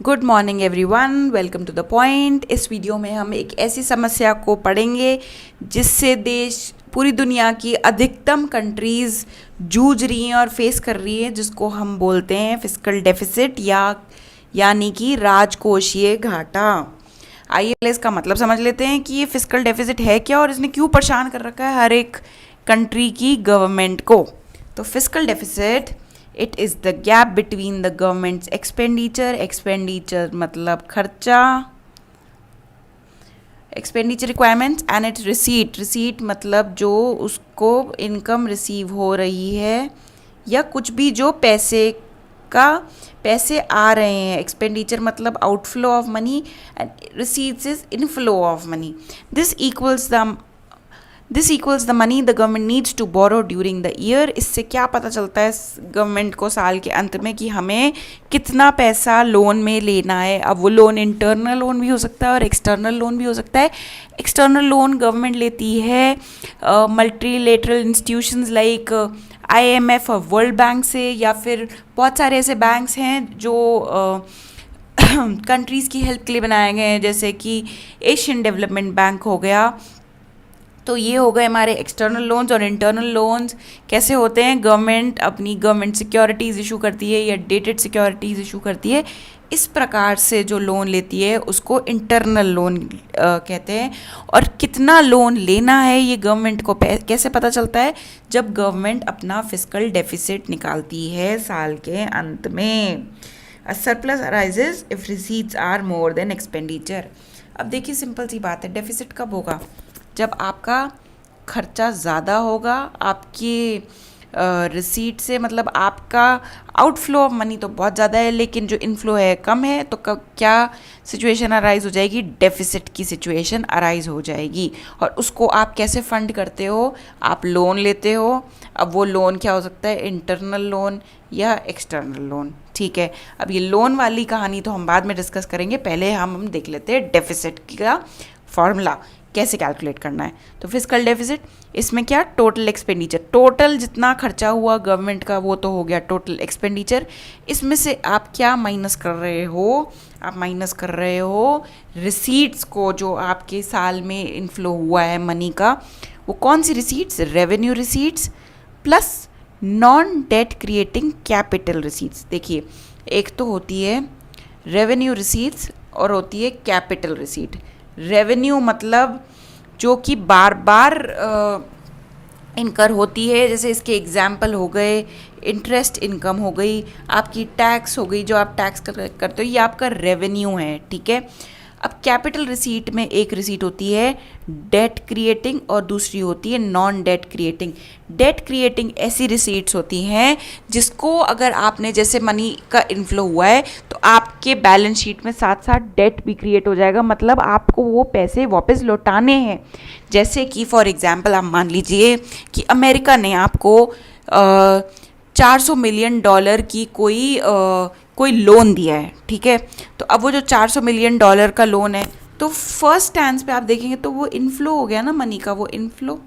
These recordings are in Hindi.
Good morning everyone, welcome to the point. इस वीडियो में हम एक ऐसी समस्या को पढ़ेंगे जिससे देश पूरी दुनिया की अधिकतम कंट्रीज़ जूझ रही हैं और फेस कर रही है, जिसको हम बोलते हैं फिस्कल डेफिसिट यानी कि राजकोषीय घाटा। आइए इसका मतलब समझ लेते हैं कि ये फिस्कल डेफिसिट है क्या और इसने क्यों परेशान कर रखा है हर एक कंट्री की गवर्नमेंट को। तो fiscal deficit it is the gap between the governments expenditure मतलब खर्चा, expenditure requirements and it's receipt मतलब जो उसको इनकम रिसीव हो रही है या कुछ भी जो पैसे आ रहे हैं। एक्सपेंडिचर मतलब outflow of money and receipts is inflow of money. This equals the money the government needs to borrow during the year. इससे क्या पता चलता है गवर्नमेंट को साल के अंत में कि हमें कितना पैसा लोन में लेना है। अब वो लोन इंटरनल लोन भी हो सकता है और एक्सटर्नल लोन भी हो सकता है। एक्सटर्नल लोन गवर्नमेंट लेती है मल्टीलेटरल इंस्टीट्यूशंस लाइक IMF और वर्ल्ड बैंक से, या फिर बहुत सारे ऐसे बैंक्स हैं जो कंट्रीज़ की हेल्प के लिए बनाए गए हैं, जैसे कि एशियन डेवलपमेंट बैंक हो गया। तो ये हो गए हमारे एक्सटर्नल लोन्स। और इंटरनल लोन्स कैसे होते हैं? गवर्नमेंट सिक्योरिटीज़ इशू करती है या डेटेड सिक्योरिटीज़ इशू करती है। इस प्रकार से जो लोन लेती है उसको इंटरनल लोन कहते हैं। और कितना लोन लेना है ये गवर्नमेंट को कैसे पता चलता है? जब गवर्नमेंट अपना फिस्कल डेफिसिट निकालती है साल के अंत में। A surplus arises if receipts are more than expenditure. अब देखिए सिंपल सी बात है, डेफिसिट कब होगा? जब आपका खर्चा ज़्यादा होगा आपकी रिसीट से, मतलब आपका आउटफ्लो ऑफ मनी तो बहुत ज़्यादा है लेकिन जो इनफ्लो है कम है। तो क्या सिचुएशन अराइज हो जाएगी? डेफिसिट की सिचुएशन अराइज हो जाएगी। और उसको आप कैसे फंड करते हो? आप लोन लेते हो। अब वो लोन क्या हो सकता है? इंटरनल लोन या एक्सटर्नल लोन। ठीक है, अब ये लोन वाली कहानी तो हम बाद में डिस्कस करेंगे, पहले हम देख लेते हैं डेफिसिट का फॉर्मूला कैसे कैलकुलेट करना है। तो फिस्कल डेफिसिट, इसमें क्या? टोटल एक्सपेंडिचर, टोटल जितना खर्चा हुआ गवर्नमेंट का वो तो हो गया टोटल एक्सपेंडिचर। इसमें से आप क्या माइनस कर रहे हो? आप माइनस कर रहे हो रिसीट्स को, जो आपके साल में इनफ्लो हुआ है मनी का। वो कौन सी receipts? Revenue receipts plus non debt creating capital receipts. देखिए, एक तो होती है रेवेन्यू रिसीट्स और होती है कैपिटल रिसीट। रेवेन्यू मतलब जो कि बार बार इनकर होती है, जैसे इसके एग्जाम्पल हो गए इंटरेस्ट इनकम हो गई, आपकी टैक्स हो गई, जो आप टैक्स करते हो, ये आपका रेवेन्यू है। ठीक है। अब कैपिटल रिसीट में एक रिसीट होती है डेट क्रिएटिंग और दूसरी होती है non debt creating. Debt creating ऐसी रिसीट्स होती हैं जिसको अगर आपने, जैसे मनी का इनफ्लो हुआ है तो आपके बैलेंस शीट में साथ साथ डेट भी क्रिएट हो जाएगा, मतलब आपको वो पैसे वापस लौटाने हैं। जैसे कि फॉर एग्जांपल आप मान लीजिए कि अमेरिका ने आपको 400 मिलियन डॉलर की कोई लोन दिया है। ठीक है, तो अब वो जो 400 मिलियन डॉलर का लोन है, तो फर्स्ट स्टैंस पे आप देखेंगे तो वो इनफ्लो हो गया ना मनी का। वो इनफ्लो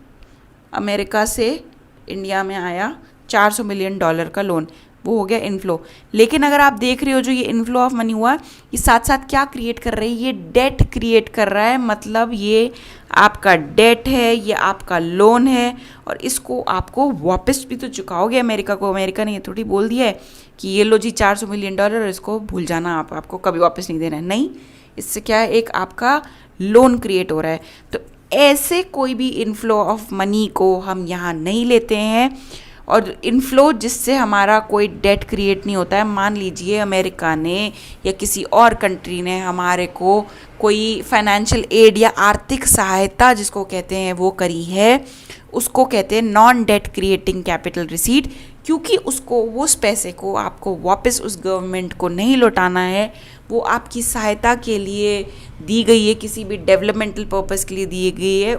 अमेरिका से इंडिया में आया 400 मिलियन डॉलर का लोन, वो हो गया इनफ्लो। लेकिन अगर आप देख रहे हो जो ये इनफ्लो ऑफ मनी हुआ, ये साथ साथ क्या क्रिएट कर रही है? ये डेट क्रिएट कर रहा है, मतलब ये आपका डेट है, ये आपका लोन है और इसको आपको वापस भी तो चुकाओगे अमेरिका को। अमेरिका ने ये थोड़ी बोल दिया है कि ये लो जी 400 मिलियन डॉलर, इसको भूल जाना, आपको कभी वापस नहीं देना है। नहीं, इससे क्या है? एक आपका लोन क्रिएट हो रहा है। तो ऐसे कोई भी इनफ्लो ऑफ मनी को हम यहाँ नहीं लेते हैं। और इनफ्लो जिससे हमारा कोई डेट क्रिएट नहीं होता है। मान लीजिए अमेरिका ने या किसी और कंट्री ने हमारे को कोई फाइनेंशियल एड या आर्थिक सहायता जिसको कहते हैं वो करी है, उसको कहते हैं non debt creating capital receipt, क्योंकि उसको उस पैसे को आपको वापस उस गवर्नमेंट को नहीं लौटाना है। वो आपकी सहायता के लिए दी गई है, किसी भी डेवलपमेंटल पर्पस के लिए दी गई है।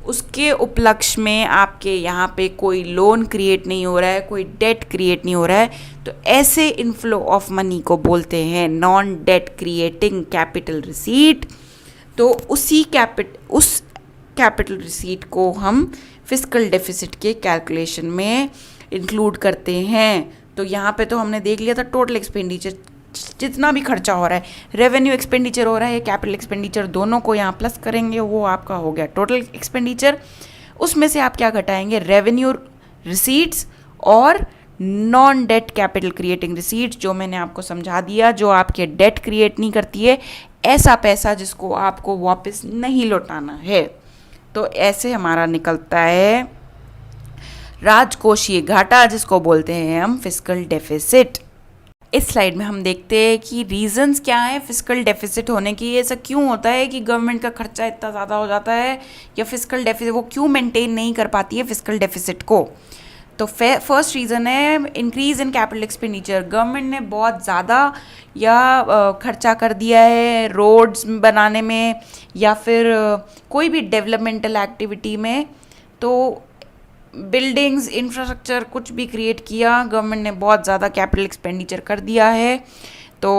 उसके उपलक्ष्य में आपके यहाँ पे कोई लोन क्रिएट नहीं हो रहा है, कोई डेट क्रिएट नहीं हो रहा है। तो ऐसे इनफ्लो ऑफ मनी को बोलते हैं non debt creating capital receipt. तो उस कैपिटल रिसीट को हम फिस्कल डेफिसिट के कैलकुलेशन में इंक्लूड करते हैं। तो यहाँ पे तो हमने देख लिया था टोटल एक्सपेंडिचर जितना भी खर्चा हो रहा है, रेवेन्यू एक्सपेंडिचर हो रहा है, कैपिटल एक्सपेंडिचर, दोनों को यहाँ प्लस करेंगे, वो आपका हो गया टोटल एक्सपेंडिचर। उसमें से आप क्या घटाएंगे, रेवेन्यू रिसीट्स और non debt capital creating receipts, जो मैंने आपको समझा दिया, जो आपके डेट क्रिएट नहीं करती है, ऐसा पैसा जिसको आपको वापस नहीं लौटाना है। तो ऐसे हमारा निकलता है राजकोषीय घाटा, जिसको बोलते हैं हम फिस्कल डेफिसिट। इस स्लाइड में हम देखते हैं कि रीजंस क्या हैं फिस्कल डेफिसिट होने की। ऐसा क्यों होता है कि गवर्नमेंट का खर्चा इतना ज़्यादा हो जाता है, या फिस्कल डेफिसिट वो क्यों मेंटेन नहीं कर पाती है फिस्कल डेफिसिट को। तो फर्स्ट रीज़न है increase in capital expenditure. Government ने बहुत ज़्यादा या खर्चा कर दिया है रोड्स बनाने में या फिर कोई भी डेवलपमेंटल एक्टिविटी में, तो बिल्डिंग्स, इंफ्रास्ट्रक्चर कुछ भी क्रिएट किया, गवर्नमेंट ने बहुत ज़्यादा कैपिटल एक्सपेंडिचर कर दिया है। तो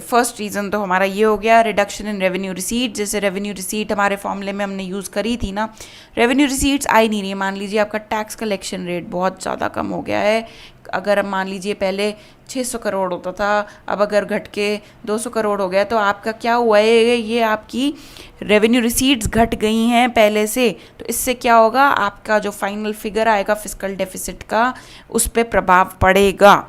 फर्स्ट रीज़न तो हमारा ये हो गया रिडक्शन इन रेवेन्यू रिसीट। जैसे रेवेन्यू रिसीट हमारे फॉर्मूले में हमने यूज़ करी थी ना, रेवेन्यू रिसीट्स आई नहीं रही है। मान लीजिए आपका टैक्स कलेक्शन रेट बहुत ज़्यादा कम हो गया है। अगर हम मान लीजिए पहले 600 करोड़ होता था, अब अगर घट के 200 करोड़ हो गया, तो आपका क्या हुआ है, ये आपकी रेवेन्यू रिसीट्स घट गई हैं पहले से। तो इससे क्या होगा, आपका जो फाइनल फिगर आएगा फिस्कल डेफिसिट का, उस पर प्रभाव पड़ेगा।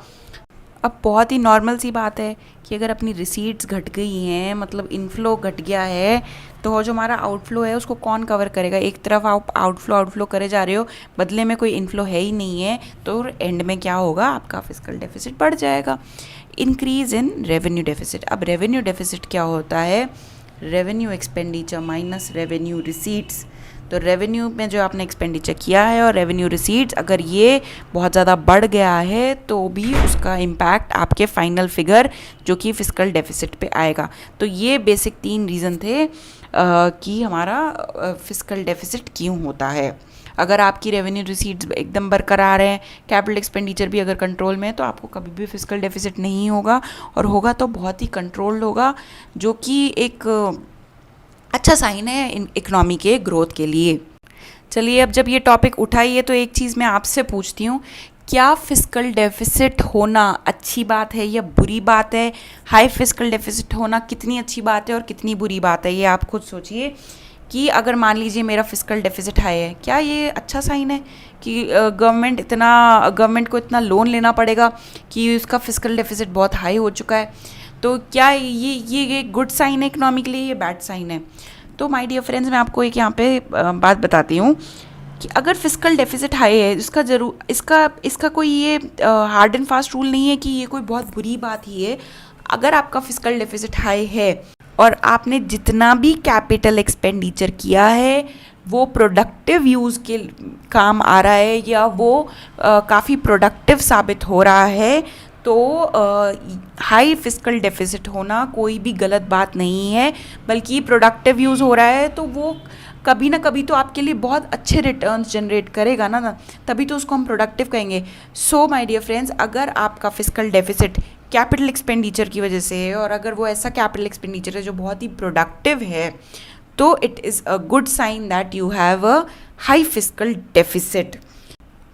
अब बहुत ही नॉर्मल सी बात है कि अगर अपनी रिसीट्स घट गई हैं, मतलब इनफ्लो घट गया है, तो जो हमारा आउटफ्लो है उसको कौन कवर करेगा। एक तरफ आप आउटफ्लो करे जा रहे हो, बदले में कोई इनफ्लो है ही नहीं है, तो एंड में क्या होगा, आपका फिस्कल डेफिसिट बढ़ जाएगा। Increase in revenue deficit. अब रेवेन्यू डेफिसिट क्या होता है, revenue expenditure minus revenue receipts. तो रेवेन्यू में जो आपने एक्सपेंडिचर किया है और रेवेन्यू रिसीट्स अगर ये बहुत ज़्यादा बढ़ गया है, तो भी उसका इम्पैक्ट आपके फाइनल फिगर जो कि फिस्कल डेफिसिट पे आएगा। तो ये बेसिक 3 रीज़न थे कि हमारा फिस्कल डेफिसिट क्यों होता है। अगर आपकी रेवेन्यू रिसीट्स एकदम बरकरार है, कैपिटल एक्सपेंडिचर भी अगर कंट्रोल में है, तो आपको कभी भी फिस्कल डेफिसिट नहीं होगा, और होगा तो बहुत ही कंट्रोल्ड होगा, जो कि एक अच्छा साइन है इकोनॉमी के ग्रोथ के लिए। चलिए, अब जब ये टॉपिक उठाई है तो एक चीज़ मैं आपसे पूछती हूँ, क्या फिस्कल डेफिसिट होना अच्छी बात है या बुरी बात है। हाई फिस्कल डेफिसिट होना कितनी अच्छी बात है और कितनी बुरी बात है, ये आप खुद सोचिए। कि अगर मान लीजिए मेरा फिस्कल डेफिसिट हाई है, क्या ये अच्छा साइन है कि गवर्नमेंट को इतना लोन लेना पड़ेगा कि उसका फिस्कल डेफिसिट बहुत हाई हो चुका है। तो क्या ये गुड साइन है इकोनॉमी के लिए, ये बैड साइन है। तो माय डियर फ्रेंड्स, मैं आपको एक यहाँ पे बात बताती हूँ कि अगर फिस्कल डेफिसिट हाई है, इसका कोई ये हार्ड एंड फास्ट रूल नहीं है कि ये कोई बहुत बुरी बात ही है। अगर आपका फिस्कल डेफिसिट हाई है और आपने जितना भी कैपिटल एक्सपेंडिचर किया है वो प्रोडक्टिव यूज़ के काम आ रहा है, या वो काफ़ी प्रोडक्टिव साबित हो रहा है, तो हाई फिस्कल डेफिसिट होना कोई भी गलत बात नहीं है, बल्कि प्रोडक्टिव यूज़ हो रहा है, तो वो कभी ना कभी तो आपके लिए बहुत अच्छे रिटर्न्स जनरेट करेगा ना, तभी तो उसको हम प्रोडक्टिव कहेंगे। सो माय डियर फ्रेंड्स, अगर आपका फिस्कल डेफिसिट कैपिटल एक्सपेंडिचर की वजह से है, और अगर वो ऐसा कैपिटल एक्सपेंडिचर है जो बहुत ही प्रोडक्टिव है, तो it is a good sign that you have a high fiscal deficit.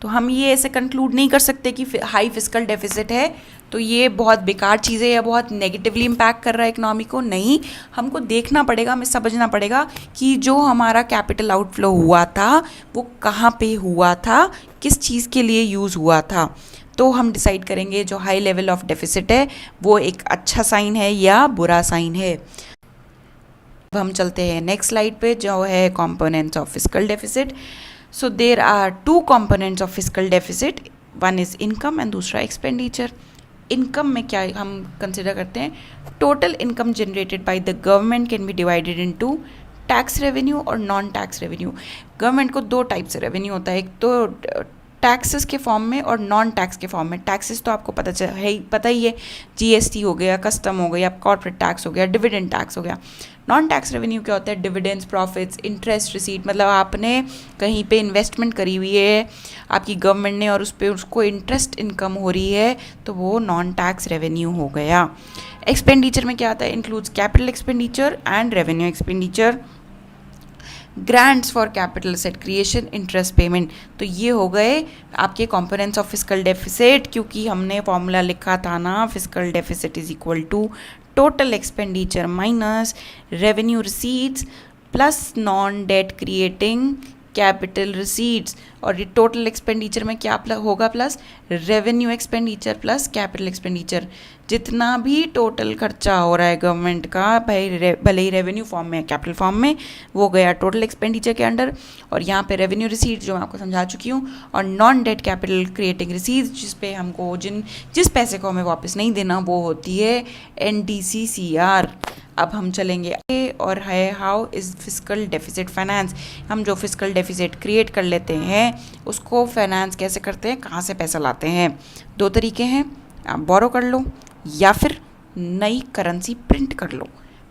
तो हम ये ऐसे कंक्लूड नहीं कर सकते कि हाई फिस्कल डेफिसिट है तो ये बहुत बेकार चीज़ है या बहुत नेगेटिवली इम्पैक्ट कर रहा है इकोनॉमी को। नहीं, हमको देखना पड़ेगा, हमें समझना पड़ेगा कि जो हमारा कैपिटल आउटफ्लो हुआ था वो कहाँ पे हुआ था, किस चीज़ के लिए यूज़ हुआ था। तो हम डिसाइड करेंगे जो हाई लेवल ऑफ डेफिसिट है वो एक अच्छा साइन है या बुरा साइन है। अब हम चलते हैं नेक्स्ट स्लाइड पे, जो है components of fiscal deficit. So there are 2 components of fiscal deficit, one is income and दूसरा expenditure। इनकम में क्या हम कंसिडर करते हैं, total income generated by the government can be divided into tax revenue और नॉन टैक्स रेवेन्यू। गवर्नमेंट को 2 टाइप से रेवेन्यू होता है, एक तो टैक्सेस के फॉर्म में और नॉन टैक्स के फॉर्म में। टैक्सेस तो आपको पता ही है, जीएसटी हो गया, कस्टम हो गया, कॉर्पोरेट टैक्स हो गया, डिविडेंड टैक्स हो गया। नॉन टैक्स रेवेन्यू क्या होता है, डिविडेंड्स, प्रॉफिट्स, इंटरेस्ट रिसीट, मतलब आपने कहीं पे इन्वेस्टमेंट करी हुई है आपकी गवर्नमेंट ने और उस पर उसको इंटरेस्ट इनकम हो रही है, तो वो नॉन टैक्स रेवेन्यू हो गया। एक्सपेंडिचर में क्या आता है, includes capital expenditure and revenue expenditure. Grants for capital asset creation, interest payment. तो ये हो गए आपके कंपोनेंट्स ऑफ फिस्कल डेफिसिट, क्योंकि हमने फॉर्मूला लिखा था ना, fiscal deficit is equal to total expenditure minus revenue receipts plus non debt creating capital receipts. और ये टोटल एक्सपेंडिचर में क्या होगा, plus revenue expenditure plus capital expenditure. जितना भी टोटल खर्चा हो रहा है गवर्नमेंट का, भले ही रेवेन्यू फॉर्म में कैपिटल फॉर्म में, वो गया टोटल एक्सपेंडिचर के अंडर। और यहाँ पे रेवेन्यू रिसीट जो मैं आपको समझा चुकी हूँ, और non debt capital creating receipts, जिस पे हमको जिस पैसे को हमें वापस नहीं देना, वो होती है NDCCR। अब हम चलेंगे और है how is fiscal deficit finance. हम जो फिस्कल डेफिसिट क्रिएट कर लेते हैं उसको फाइनेंस कैसे करते हैं, कहाँ से पैसा लाते हैं। दो तरीके हैं, आप बोरो कर लो या फिर नई करेंसी प्रिंट कर लो।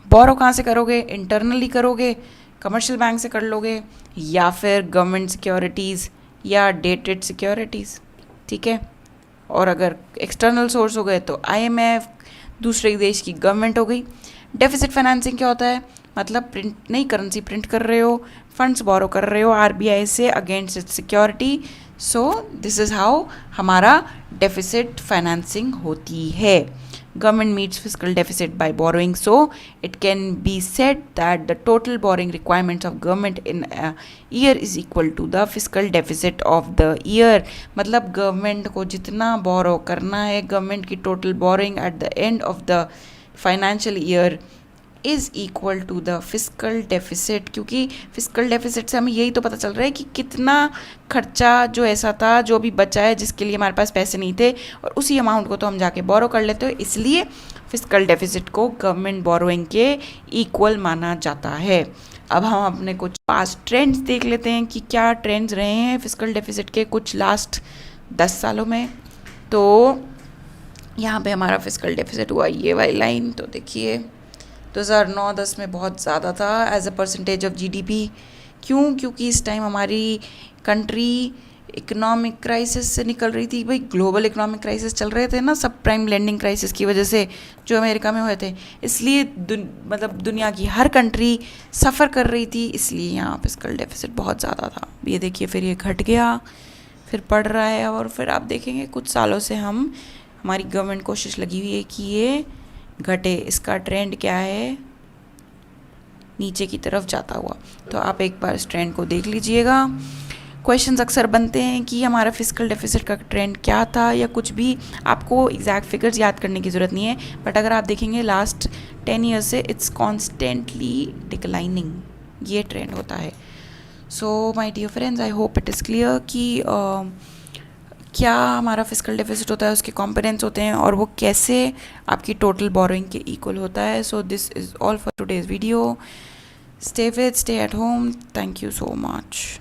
बोरो कहाँ से करोगे, इंटरनली करोगे, कमर्शियल बैंक से कर लोगे, या फिर गवर्नमेंट सिक्योरिटीज़ या डेटेड सिक्योरिटीज़, ठीक है। और अगर एक्सटर्नल सोर्स हो गए तो IMF, दूसरे देश की गवर्नमेंट हो गई। डेफिसिट फाइनेंसिंग क्या होता है, मतलब प्रिंट नई करेंसी प्रिंट कर रहे हो, फंड्स बोरो कर रहे हो RBI से against it's security. So this is how हमारा डेफिसिट फाइनेंसिंग होती है। Government meets fiscal deficit by borrowing, so it can be said that the total borrowing requirements of government in a year is equal to the fiscal deficit of the year। मतलब गवर्नमेंट को जितना बोरो करना है, गवर्नमेंट की total borrowing at the end of the financial year is equal to the fiscal deficit. क्योंकि फिस्कल डेफिसिट से हमें यही तो पता चल रहा है कि कितना खर्चा जो ऐसा था, जो भी बचा है, जिसके लिए हमारे पास पैसे नहीं थे, और उसी अमाउंट को तो हम जाके बोरो कर लेते हो। इसलिए फिस्कल डेफिसिट को गवर्नमेंट बोरोइंग के इक्वल माना जाता है। अब हम अपने कुछ पास्ट ट्रेंड्स देख लेते हैं कि क्या ट्रेंड्स रहे हैं फिस्कल डेफिसिट के कुछ लास्ट 10 सालों में। तो यहाँ पे हमारा फिस्कल डेफिसिट हुआ ये वाली लाइन, तो देखिए 2009-10 में बहुत ज़्यादा था as a percentage of GDP। क्यों, क्योंकि इस टाइम हमारी कंट्री इकोनॉमिक क्राइसिस से निकल रही थी। भाई ग्लोबल इकोनॉमिक क्राइसिस चल रहे थे ना, सब प्राइम लेंडिंग क्राइसिस की वजह से जो अमेरिका में हुए थे, इसलिए मतलब दुनिया की हर कंट्री सफ़र कर रही थी, इसलिए यहाँ फिस्कल डेफिसिट बहुत ज़्यादा था। ये देखिए फिर ये घट गया, फिर बढ़ रहा है, और फिर आप देखेंगे कुछ सालों से हमारी गवर्नमेंट कोशिश लगी हुई है कि ये घटे। इसका ट्रेंड क्या है, नीचे की तरफ जाता हुआ। तो आप एक बार इस ट्रेंड को देख लीजिएगा। क्वेश्चंस अक्सर बनते हैं कि हमारा फिस्कल डेफिसिट का ट्रेंड क्या था, या कुछ भी, आपको एग्जैक्ट फिगर्स याद करने की ज़रूरत नहीं है, बट अगर आप देखेंगे लास्ट 10 ईयर्स से इट्स कॉन्स्टेंटली डिक्लाइनिंग, ये ट्रेंड होता है। So my dear friends, I hope it is clear कि क्या हमारा फिस्कल डेफिसिट होता है, उसके कंपोनेंट्स होते हैं, और वो कैसे आपकी टोटल बोरोइंग के इक्वल होता है। So this is all for today's video. Stay with, stay at home. Thank you so much.